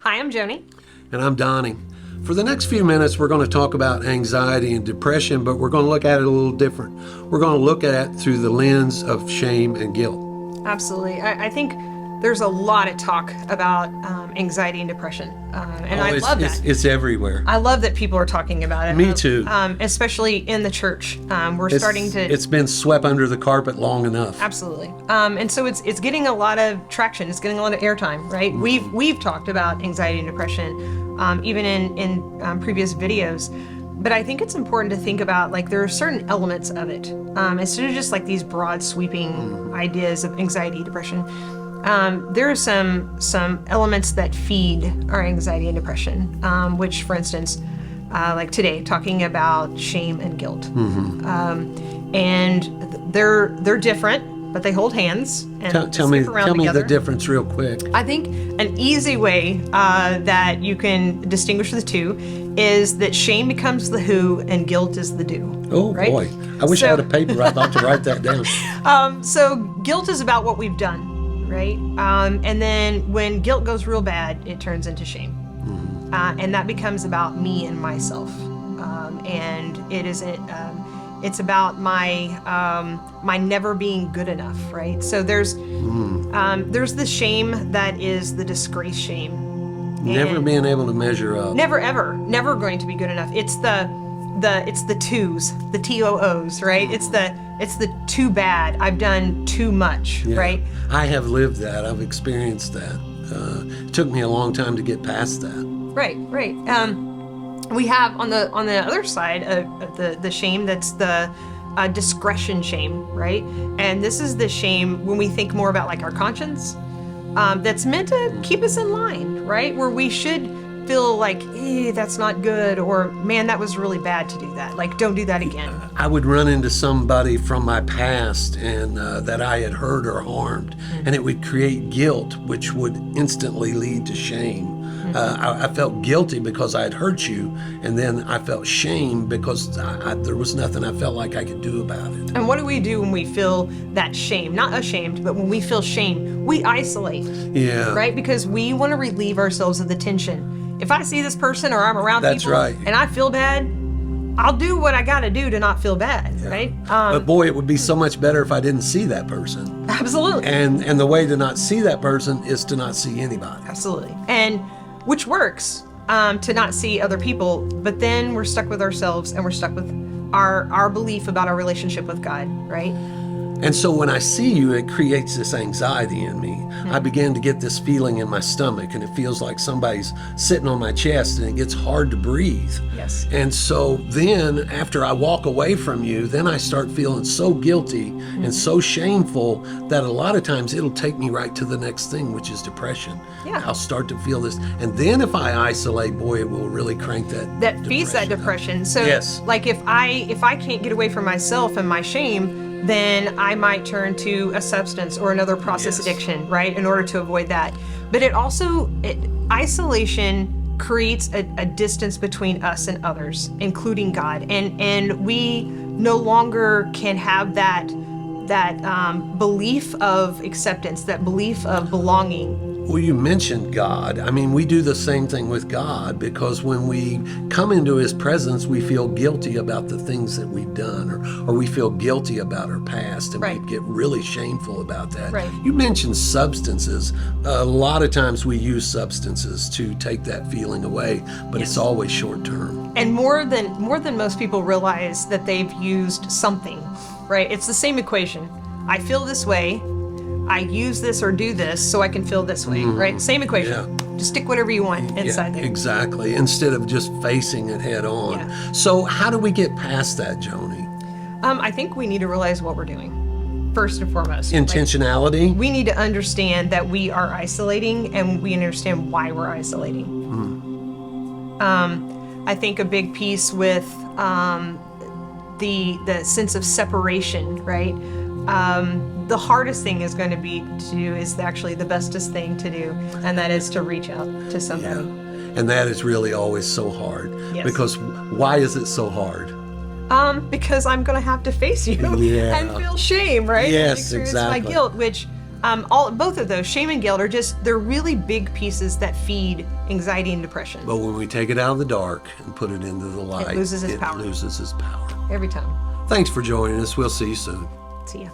Hi, I'm Joni. And I'm Donnie. For the next few minutes, we're going to talk about anxiety and depression, but we're going to look at it a little different. We're going to look at it through the lens of shame and guilt. Absolutely. I think there's a lot of talk about anxiety and depression, and I love that. It's everywhere. I love that people are talking about it. Me too. Especially in the church. It's been swept under the carpet long enough. Absolutely. And so it's getting a lot of traction. It's getting a lot of airtime, right? Mm-hmm. We've talked about anxiety and depression, even in previous videos. But I think it's important to think about, like, there are certain elements of it. Instead of just like these broad sweeping ideas of anxiety, depression, there are some elements that feed our anxiety and depression, which, for instance, like today, talking about shame and guilt. Mm-hmm. And they're different, but they hold hands. And Tell me the difference real quick. I think an easy way that you can distinguish the two is that shame becomes the who and guilt is the do. Oh, right? Boy. I wish I had a paper. I'd like to write that down. So guilt is about what we've done, right? And then when guilt goes real bad, it turns into shame. Mm-hmm. And that becomes about me and myself. And it isn't... it's about my never being good enough, right? So there's the shame that is the disgrace shame. Never being able to measure up. Never going to be good enough. It's the twos, the TOOs, right? It's the too bad. I've done too much, right? I have lived that. I've experienced that. It took me a long time to get past that. Right. We have on the other side the shame that's the discretion shame, right? And this is the shame when we think more about like our conscience, that's meant to keep us in line, right? Where we should feel like, that's not good, or man, that was really bad to do that. Like, don't do that again. I would run into somebody from my past and that I had hurt or harmed, and it would create guilt, which would instantly lead to shame. I felt guilty because I had hurt you, and then I felt shame because there was nothing I felt like I could do about it. And what do we do when we feel that shame? Not ashamed, but when we feel shame, we isolate. Yeah. Right? Because we want to relieve ourselves of the tension. If I see this person or I'm around That's people right. and I feel bad, I'll do what I got to do to not feel bad, right? But boy, it would be so much better if I didn't see that person. Absolutely. And the way to not see that person is to not see anybody. Absolutely. And which works, to not see other people, but then we're stuck with ourselves and we're stuck with our belief about our relationship with God, right? And so when I see you, it creates this anxiety in me. I begin to get this feeling in my stomach, and it feels like somebody's sitting on my chest, and it gets hard to breathe. Yes. And so then after I walk away from you, then I start feeling so guilty and so shameful that a lot of times it'll take me right to the next thing, which is depression. Yeah. I'll start to feel this. And then if I isolate, boy, it will really crank that feeds that depression. So yes. Like if I can't get away from myself and my shame, then I might turn to a substance or another process addiction, right, in order to avoid that. But isolation creates a distance between us and others, including God, and we no longer can have that belief of acceptance, that belief of belonging. Well, you mentioned God. I mean, we do the same thing with God, because when we come into His presence, we feel guilty about the things that we've done, or we feel guilty about our past, and we get really shameful about that. Right. You mentioned substances. A lot of times we use substances to take that feeling away, but it's always short term. And more than most people realize that they've used something, right? It's the same equation. I feel this way. I use this or do this so I can feel this way, right? Same equation. Yeah. Just stick whatever you want inside there. Exactly. Instead of just facing it head on. Yeah. So how do we get past that, Joni? I think we need to realize what we're doing, first and foremost. Intentionality? Like, we need to understand that we are isolating, and we understand why we're isolating. I think a big piece with the sense of separation, right? The hardest thing is going to be to do is actually the bestest thing to do, and that is to reach out to somebody. Yeah. And that is really always so hard. Yes. Because why is it so hard? Because I'm going to have to face you and feel shame, right? Yes, and experience exactly. my guilt, which Both of those, shame and guilt, they're really big pieces that feed anxiety and depression. But when we take it out of the dark and put it into the light, loses its power. loses its power. Every time. Thanks for joining us. We'll see you soon. See ya.